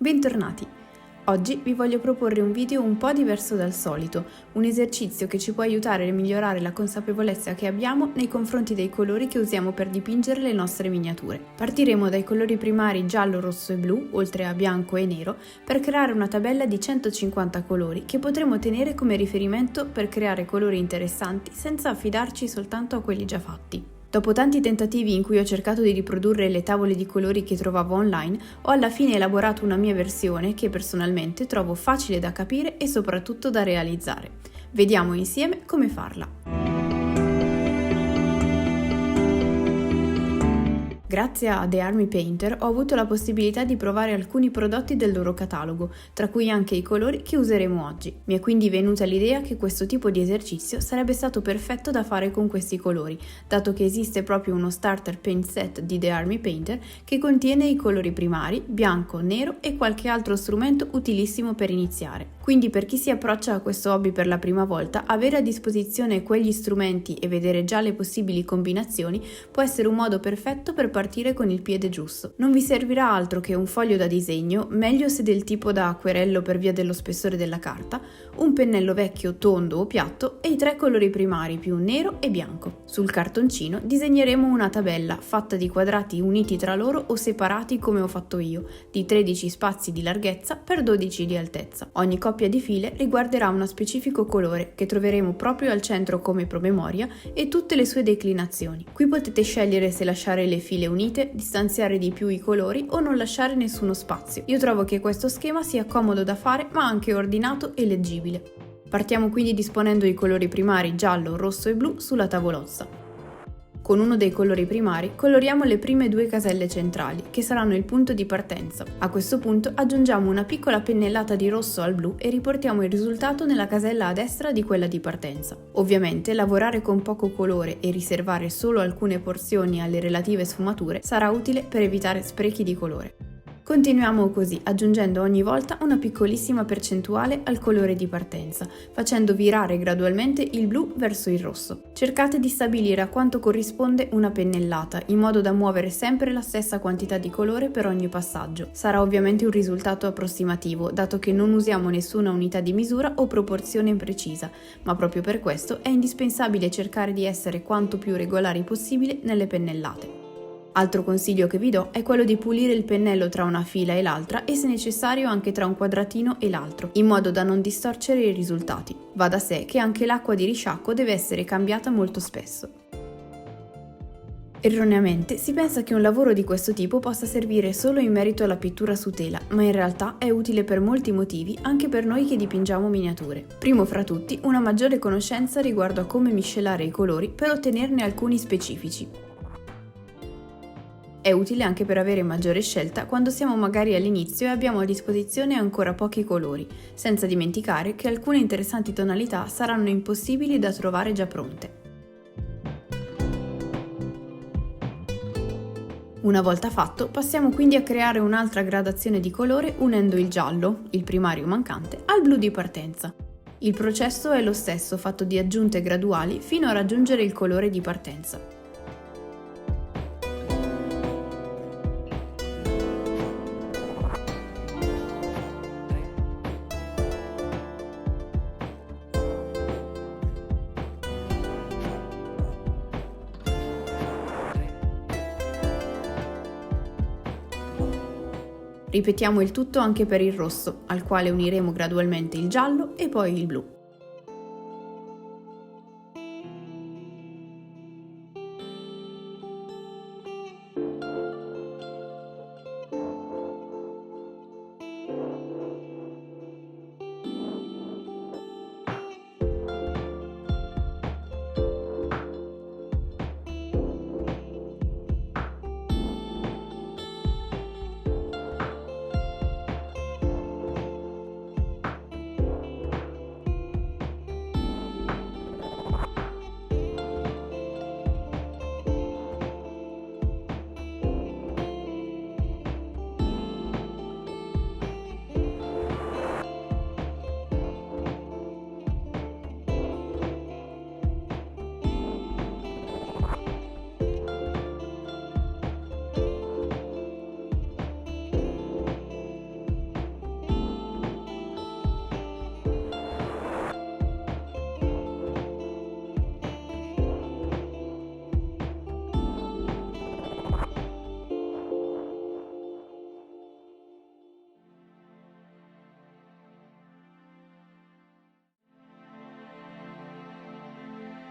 Bentornati! Oggi vi voglio proporre un video un po' diverso dal solito, un esercizio che ci può aiutare a migliorare la consapevolezza che abbiamo nei confronti dei colori che usiamo per dipingere le nostre miniature. Partiremo dai colori primari giallo, rosso e blu, oltre a bianco e nero, per creare una tabella di 150 colori che potremo tenere come riferimento per creare colori interessanti senza affidarci soltanto a quelli già fatti. Dopo tanti tentativi in cui ho cercato di riprodurre le tavole di colori che trovavo online, ho alla fine elaborato una mia versione che personalmente trovo facile da capire e soprattutto da realizzare. Vediamo insieme come farla. Grazie a The Army Painter ho avuto la possibilità di provare alcuni prodotti del loro catalogo, tra cui anche i colori che useremo oggi. Mi è quindi venuta l'idea che questo tipo di esercizio sarebbe stato perfetto da fare con questi colori, dato che esiste proprio uno starter paint set di The Army Painter che contiene i colori primari, bianco, nero e qualche altro strumento utilissimo per iniziare. Quindi per chi si approccia a questo hobby per la prima volta, avere a disposizione quegli strumenti e vedere già le possibili combinazioni può essere un modo perfetto per partire con il piede giusto. Non vi servirà altro che un foglio da disegno, meglio se del tipo da acquerello per via dello spessore della carta, un pennello vecchio tondo o piatto e i 3 colori primari più nero e bianco. Sul cartoncino disegneremo una tabella fatta di quadrati uniti tra loro o separati come ho fatto io, di 13 spazi di larghezza per 12 di altezza. Ogni coppia di file riguarderà uno specifico colore che troveremo proprio al centro come promemoria e tutte le sue declinazioni. Qui potete scegliere se lasciare le file unite, distanziare di più i colori o non lasciare nessuno spazio. Io trovo che questo schema sia comodo da fare ma anche ordinato e leggibile. Partiamo quindi disponendo i colori primari giallo, rosso e blu sulla tavolozza. Con uno dei colori primari coloriamo le prime 2 caselle centrali, che saranno il punto di partenza. A questo punto aggiungiamo una piccola pennellata di rosso al blu e riportiamo il risultato nella casella a destra di quella di partenza. Ovviamente lavorare con poco colore e riservare solo alcune porzioni alle relative sfumature sarà utile per evitare sprechi di colore. Continuiamo così, aggiungendo ogni volta una piccolissima percentuale al colore di partenza, facendo virare gradualmente il blu verso il rosso. Cercate di stabilire a quanto corrisponde una pennellata, in modo da muovere sempre la stessa quantità di colore per ogni passaggio. Sarà ovviamente un risultato approssimativo, dato che non usiamo nessuna unità di misura o proporzione precisa, ma proprio per questo è indispensabile cercare di essere quanto più regolari possibile nelle pennellate. Altro consiglio che vi do è quello di pulire il pennello tra una fila e l'altra e se necessario anche tra un quadratino e l'altro, in modo da non distorcere i risultati. Va da sé che anche l'acqua di risciacquo deve essere cambiata molto spesso. Erroneamente si pensa che un lavoro di questo tipo possa servire solo in merito alla pittura su tela, ma in realtà è utile per molti motivi anche per noi che dipingiamo miniature. Primo fra tutti, una maggiore conoscenza riguardo a come miscelare i colori per ottenerne alcuni specifici. È utile anche per avere maggiore scelta quando siamo magari all'inizio e abbiamo a disposizione ancora pochi colori, senza dimenticare che alcune interessanti tonalità saranno impossibili da trovare già pronte. Una volta fatto, passiamo quindi a creare un'altra gradazione di colore unendo il giallo, il primario mancante, al blu di partenza. Il processo è lo stesso, fatto di aggiunte graduali fino a raggiungere il colore di partenza. Ripetiamo il tutto anche per il rosso, al quale uniremo gradualmente il giallo e poi il blu.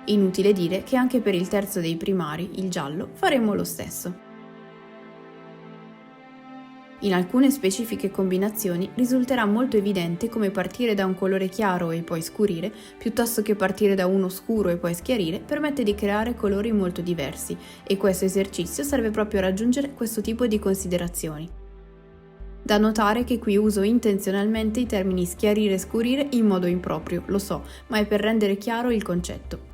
Inutile dire che anche per il terzo dei primari, il giallo, faremo lo stesso. In alcune specifiche combinazioni risulterà molto evidente come partire da un colore chiaro e poi scurire, piuttosto che partire da uno scuro e poi schiarire, permette di creare colori molto diversi, e questo esercizio serve proprio a raggiungere questo tipo di considerazioni. Da notare che qui uso intenzionalmente i termini schiarire e scurire in modo improprio, lo so, ma è per rendere chiaro il concetto.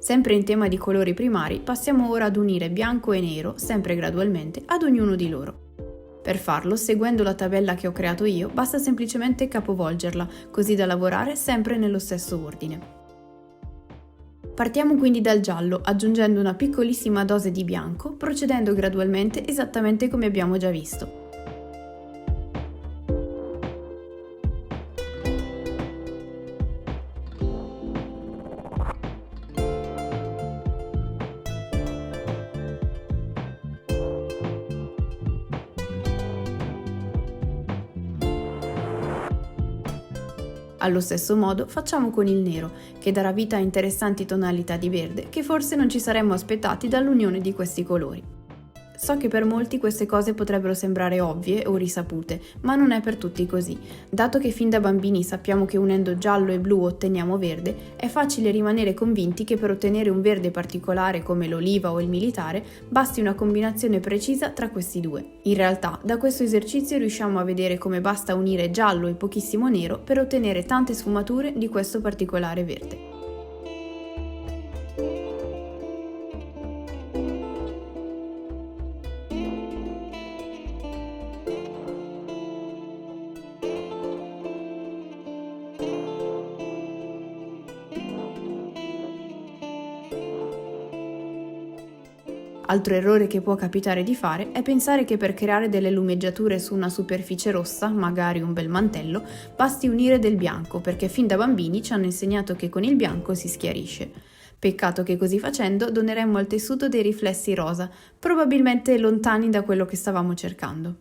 Sempre in tema di colori primari, passiamo ora ad unire bianco e nero, sempre gradualmente, ad ognuno di loro. Per farlo, seguendo la tabella che ho creato io, basta semplicemente capovolgerla, così da lavorare sempre nello stesso ordine. Partiamo quindi dal giallo, aggiungendo una piccolissima dose di bianco, procedendo gradualmente esattamente come abbiamo già visto. Allo stesso modo facciamo con il nero, che darà vita a interessanti tonalità di verde che forse non ci saremmo aspettati dall'unione di questi colori. So che per molti queste cose potrebbero sembrare ovvie o risapute, ma non è per tutti così. Dato che fin da bambini sappiamo che unendo giallo e blu otteniamo verde, è facile rimanere convinti che per ottenere un verde particolare come l'oliva o il militare basti una combinazione precisa tra questi due. In realtà, da questo esercizio riusciamo a vedere come basta unire giallo e pochissimo nero per ottenere tante sfumature di questo particolare verde. Altro errore che può capitare di fare è pensare che per creare delle lumeggiature su una superficie rossa, magari un bel mantello, basti unire del bianco, perché fin da bambini ci hanno insegnato che con il bianco si schiarisce. Peccato che così facendo doneremmo al tessuto dei riflessi rosa, probabilmente lontani da quello che stavamo cercando.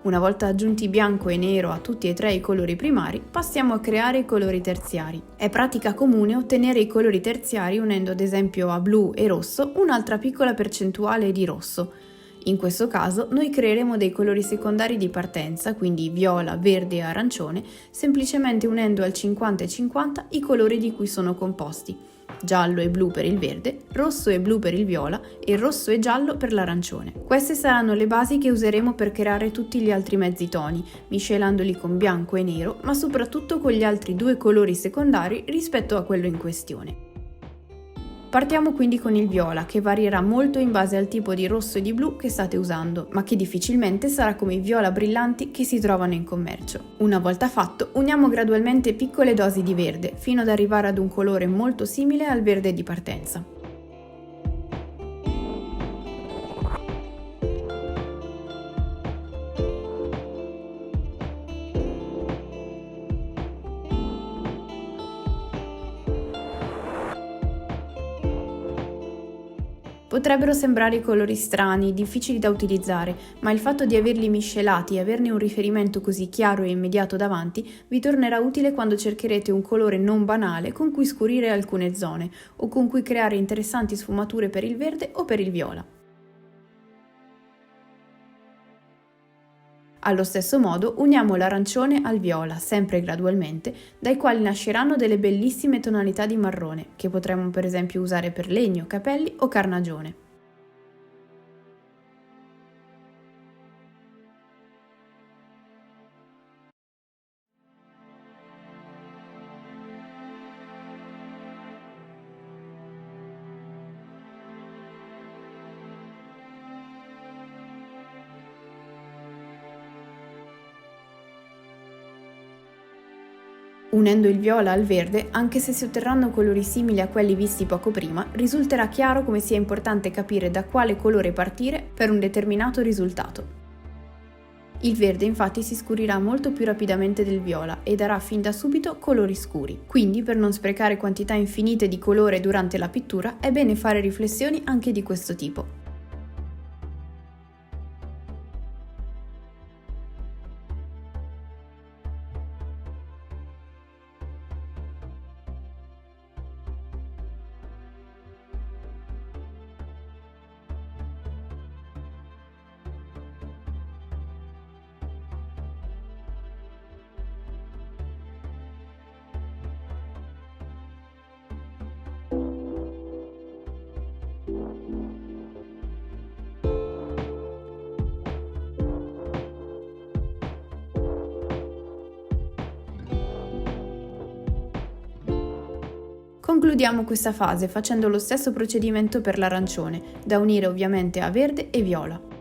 Una volta aggiunti bianco e nero a tutti e tre i colori primari, passiamo a creare i colori terziari. È pratica comune ottenere i colori terziari unendo ad esempio a blu e rosso un'altra piccola percentuale di rosso. In questo caso noi creeremo dei colori secondari di partenza, quindi viola, verde e arancione, semplicemente unendo al 50-50 i colori di cui sono composti. Giallo e blu per il verde, rosso e blu per il viola e rosso e giallo per l'arancione. Queste saranno le basi che useremo per creare tutti gli altri mezzi toni, miscelandoli con bianco e nero, ma soprattutto con gli altri due colori secondari rispetto a quello in questione. Partiamo quindi con il viola, che varierà molto in base al tipo di rosso e di blu che state usando, ma che difficilmente sarà come i viola brillanti che si trovano in commercio. Una volta fatto, uniamo gradualmente piccole dosi di verde, fino ad arrivare ad un colore molto simile al verde di partenza. Potrebbero sembrare colori strani, difficili da utilizzare, ma il fatto di averli miscelati e averne un riferimento così chiaro e immediato davanti vi tornerà utile quando cercherete un colore non banale con cui scurire alcune zone o con cui creare interessanti sfumature per il verde o per il viola. Allo stesso modo uniamo l'arancione al viola, sempre gradualmente, dai quali nasceranno delle bellissime tonalità di marrone, che potremmo per esempio usare per legno, capelli o carnagione. Unendo il viola al verde, anche se si otterranno colori simili a quelli visti poco prima, risulterà chiaro come sia importante capire da quale colore partire per un determinato risultato. Il verde infatti si scurirà molto più rapidamente del viola e darà fin da subito colori scuri, quindi per non sprecare quantità infinite di colore durante la pittura è bene fare riflessioni anche di questo tipo. Concludiamo questa fase facendo lo stesso procedimento per l'arancione, da unire ovviamente a verde e viola.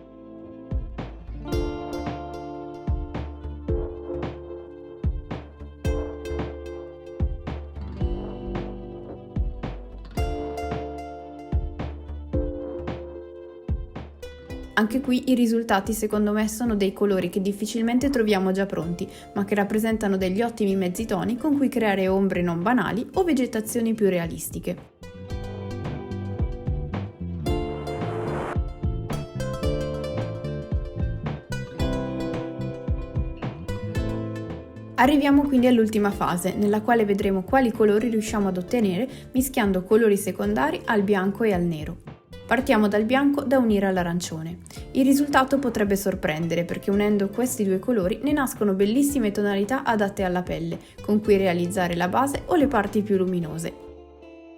Anche qui i risultati secondo me sono dei colori che difficilmente troviamo già pronti, ma che rappresentano degli ottimi mezzi toni con cui creare ombre non banali o vegetazioni più realistiche. Arriviamo quindi all'ultima fase, nella quale vedremo quali colori riusciamo ad ottenere mischiando colori secondari al bianco e al nero. Partiamo dal bianco da unire all'arancione. Il risultato potrebbe sorprendere perché unendo questi due colori ne nascono bellissime tonalità adatte alla pelle, con cui realizzare la base o le parti più luminose.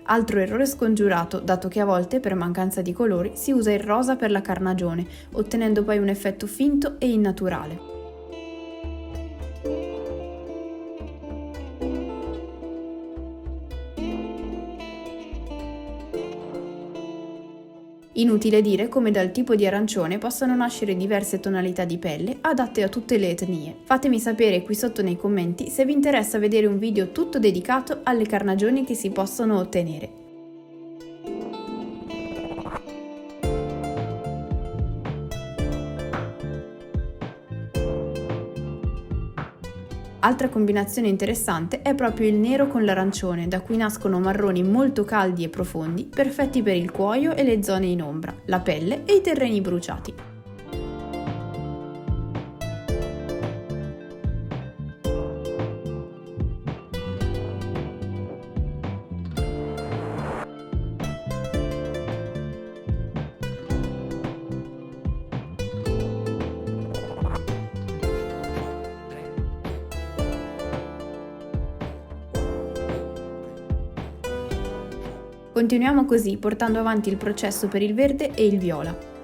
Altro errore scongiurato, dato che a volte, per mancanza di colori, si usa il rosa per la carnagione, ottenendo poi un effetto finto e innaturale. Inutile dire come dal tipo di arancione possano nascere diverse tonalità di pelle adatte a tutte le etnie. Fatemi sapere qui sotto nei commenti se vi interessa vedere un video tutto dedicato alle carnagioni che si possono ottenere. Altra combinazione interessante è proprio il nero con l'arancione, da cui nascono marroni molto caldi e profondi, perfetti per il cuoio e le zone in ombra, la pelle e i terreni bruciati. Continuiamo così, portando avanti il processo per il verde e il viola.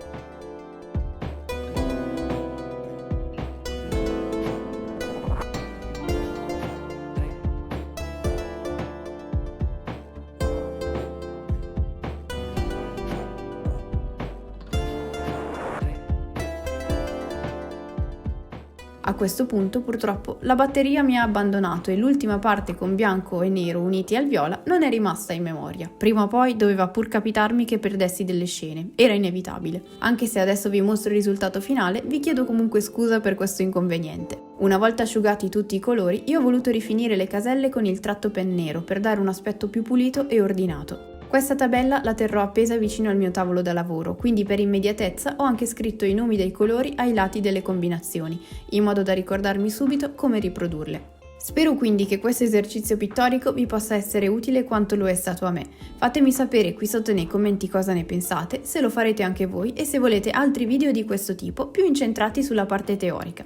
A questo punto purtroppo la batteria mi ha abbandonato e l'ultima parte con bianco e nero uniti al viola non è rimasta in memoria. Prima o poi doveva pur capitarmi che perdessi delle scene, era inevitabile. Anche se adesso vi mostro il risultato finale, vi chiedo comunque scusa per questo inconveniente. Una volta asciugati tutti i colori, io ho voluto rifinire le caselle con il tratto pen nero per dare un aspetto più pulito e ordinato. Questa tabella la terrò appesa vicino al mio tavolo da lavoro, quindi per immediatezza ho anche scritto i nomi dei colori ai lati delle combinazioni, in modo da ricordarmi subito come riprodurle. Spero quindi che questo esercizio pittorico vi possa essere utile quanto lo è stato a me. Fatemi sapere qui sotto nei commenti cosa ne pensate, se lo farete anche voi e se volete altri video di questo tipo più incentrati sulla parte teorica.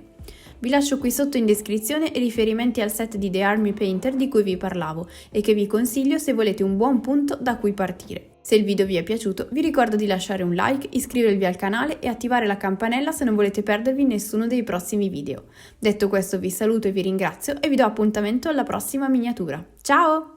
Vi lascio qui sotto in descrizione i riferimenti al set di The Army Painter di cui vi parlavo e che vi consiglio se volete un buon punto da cui partire. Se il video vi è piaciuto vi ricordo di lasciare un like, iscrivervi al canale e attivare la campanella se non volete perdervi nessuno dei prossimi video. Detto questo vi saluto e vi ringrazio e vi do appuntamento alla prossima miniatura. Ciao!